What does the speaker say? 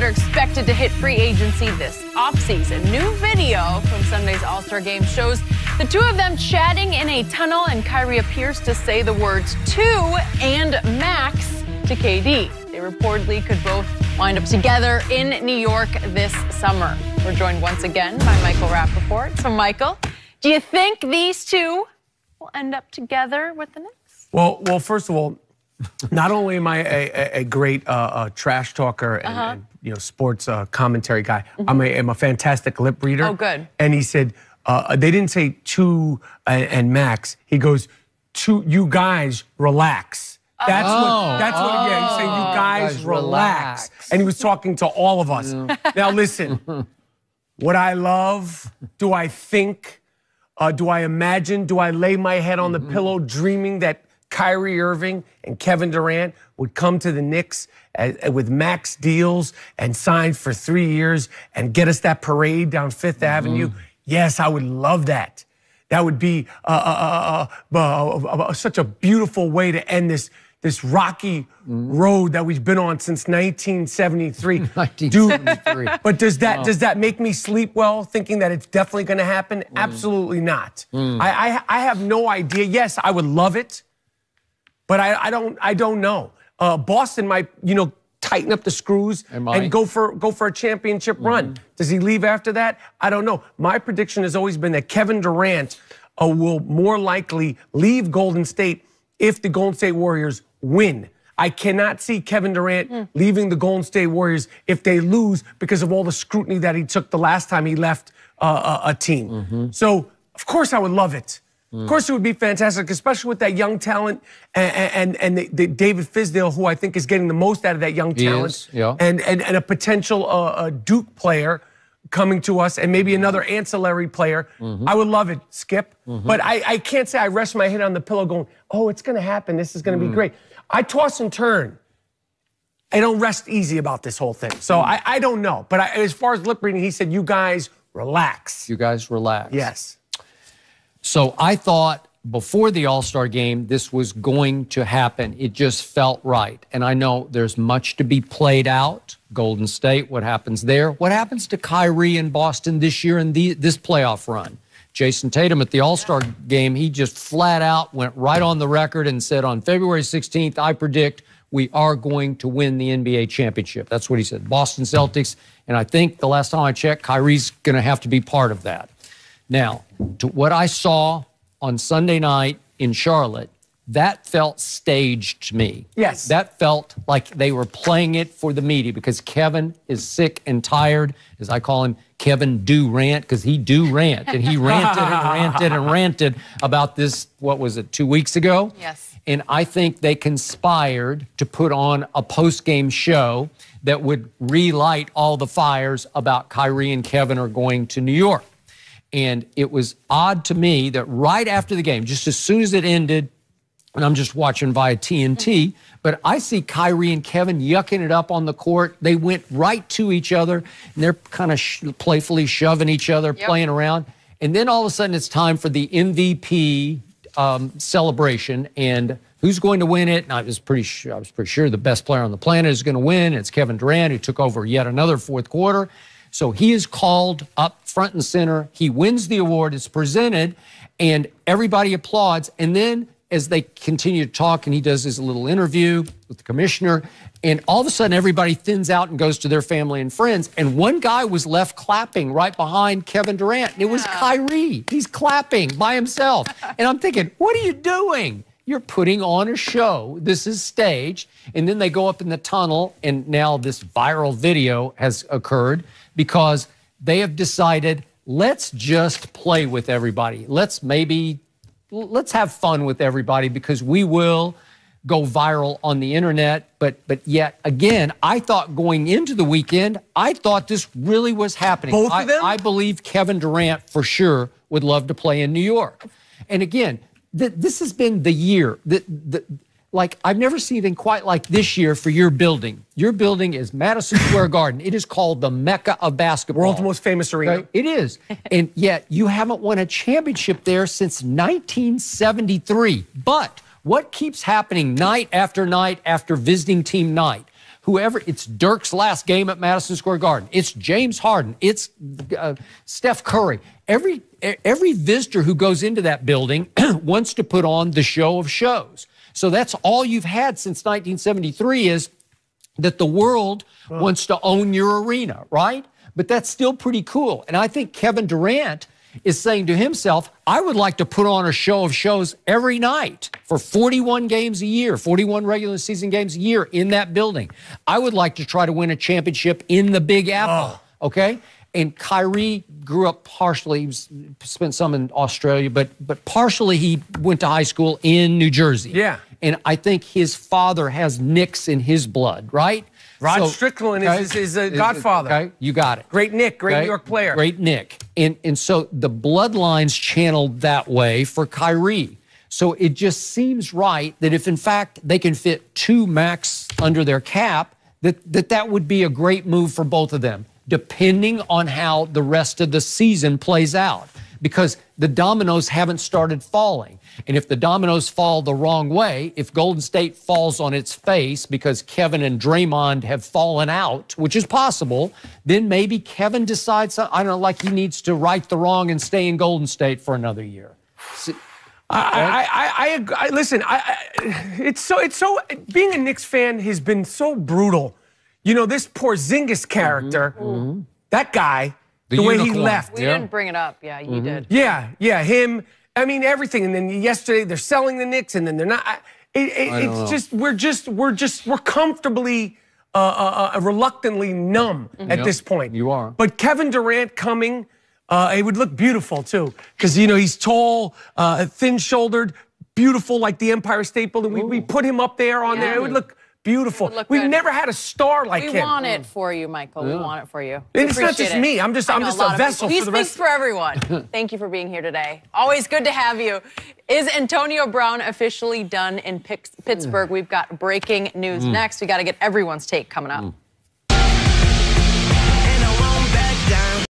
are expected to hit free agency this offseason. New video from Sunday's All-Star Game shows the two of them chatting in a tunnel, and Kyrie appears to say the words "to" and "max" to KD. They reportedly could both wind up together in New York this summer. We're joined once again by Michael Rapaport. So, Michael, do you think these two will end up together with the Knicks? Well, first of all, not only am I a great trash talker and sports commentary guy, I'm a fantastic lip reader. Oh, good. And he said they didn't say "to" and "max." He goes, "To you guys relax." That's what. Yeah, he's saying, "You guys relax." And he was talking to all of us. Now listen, what I love, do I think, do I imagine, do I lay my head on the pillow dreaming that Kyrie Irving and Kevin Durant would come to the Knicks with max deals and sign for 3 years and get us that parade down Fifth Avenue? Yes, I would love that. That would be such a beautiful way to end this rocky road that we've been on since 1973. 1973. But does that make me sleep well, thinking that it's definitely going to happen? Absolutely not. I have no idea. Yes, I would love it, but I don't know. Boston might, tighten up the screws and go for a championship run. Does he leave after that? I don't know. My prediction has always been that Kevin Durant will more likely leave Golden State if the Golden State Warriors win. I cannot see Kevin Durant leaving the Golden State Warriors if they lose because of all the scrutiny that he took the last time he left a team. So, of course, I would love it. Of course, it would be fantastic, especially with that young talent and the David Fizdale, who I think is getting the most out of that young talent, and a potential Duke player coming to us, and maybe another ancillary player. I would love it, Skip. But I can't say I rest my head on the pillow going, "Oh, it's going to happen. This is going to be great." I toss and turn. I don't rest easy about this whole thing. So I don't know. But as far as lip reading, he said, "You guys relax." You guys relax. Yes. So I thought before the All-Star game, this was going to happen. It just felt right. And I know there's much to be played out. Golden State, what happens there? What happens to Kyrie in Boston this year in this playoff run? Jason Tatum at the All-Star game, he just flat out went right on the record and said on February 16th, I predict we are going to win the NBA championship. That's what he said. Boston Celtics. And I think the last time I checked, Kyrie's going to have to be part of that. Now, to what I saw on Sunday night in Charlotte, that felt staged to me. Yes. That felt like they were playing it for the media because Kevin is sick and tired, as I call him, Kevin Durant, because he do rant. And he ranted and ranted and ranted about this, what was it, 2 weeks ago? Yes. And I think they conspired to put on a post-game show that would relight all the fires about Kyrie and Kevin are going to New York. And it was odd to me that right after the game, just as soon as it ended, and I'm just watching via TNT, but I see Kyrie and Kevin yucking it up on the court. They went right to each other, and they're kind of playfully shoving each other, playing around. And then all of a sudden, it's time for the MVP celebration, and who's going to win it? And I was pretty sure the best player on the planet is going to win. It's Kevin Durant, who took over yet another fourth quarter. So he is called up front and center. He wins the award. It's presented, and everybody applauds. And then as they continue to talk, and he does his little interview with the commissioner, and all of a sudden everybody thins out and goes to their family and friends. And one guy was left clapping right behind Kevin Durant. And it was Kyrie. He's clapping by himself. And I'm thinking, what are you doing? You're putting on a show. This is staged. And then they go up in the tunnel, and now this viral video has occurred because they have decided, let's just play with everybody. Let's have fun with everybody because we will go viral on the internet. But yet, again, I thought going into the weekend, I thought this really was happening. Both of them? I believe Kevin Durant, for sure, would love to play in New York. And again, this has been the year. Like, I've never seen anything quite like this year for your building. Your building is Madison Square Garden. It is called the Mecca of basketball. World's most famous arena. Okay? It is. And yet, you haven't won a championship there since 1973. But what keeps happening night after visiting team night? whoever, it's Dirk's last game at Madison Square Garden. It's James Harden. It's Steph Curry. Every visitor who goes into that building wants to put on the show of shows. So that's all you've had since 1973 is that the world wants to own your arena, right? But that's still pretty cool. And I think Kevin Durant is saying to himself, I would like to put on a show of shows every night for 41 games a year, 41 regular season games a year in that building. I would like to try to win a championship in the Big Apple, okay? And Kyrie grew up partially, he spent some in Australia, but partially he went to high school in New Jersey. Yeah. And I think his father has Knicks in his blood, right? Rod Strickland is a godfather. Okay, you got it. Great Nick, great New York player. Great Nick. And so the bloodline's channeled that way for Kyrie. So it just seems right that if, in fact, they can fit 2 max under their cap, that would be a great move for both of them, depending on how the rest of the season plays out. Because the dominoes haven't started falling. And if the dominoes fall the wrong way, if Golden State falls on its face because Kevin and Draymond have fallen out, which is possible, then maybe Kevin decides, I don't know, like he needs to right the wrong and stay in Golden State for another year. Listen, it's so being a Knicks fan has been so brutal. You know, this Porzingis character, that guy, the way he left. We didn't bring it up. Yeah, you did. Yeah, him. I mean, everything. And then yesterday they're selling the Knicks, and then they're not. It's just we're comfortably, reluctantly numb at this point. You are. But Kevin Durant coming, it would look beautiful too, because you know he's tall, thin-shouldered, beautiful like the Empire State Building. We put him up there on there. It would look beautiful. We've never had a star like him. We want it for you, Michael. We want it for you. And it's not just me. I'm just a vessel for the rest. He speaks for everyone. Thank you for being here today. Always good to have you. Is Antonio Brown officially done in Pittsburgh? We've got breaking news next. We got to get everyone's take coming up.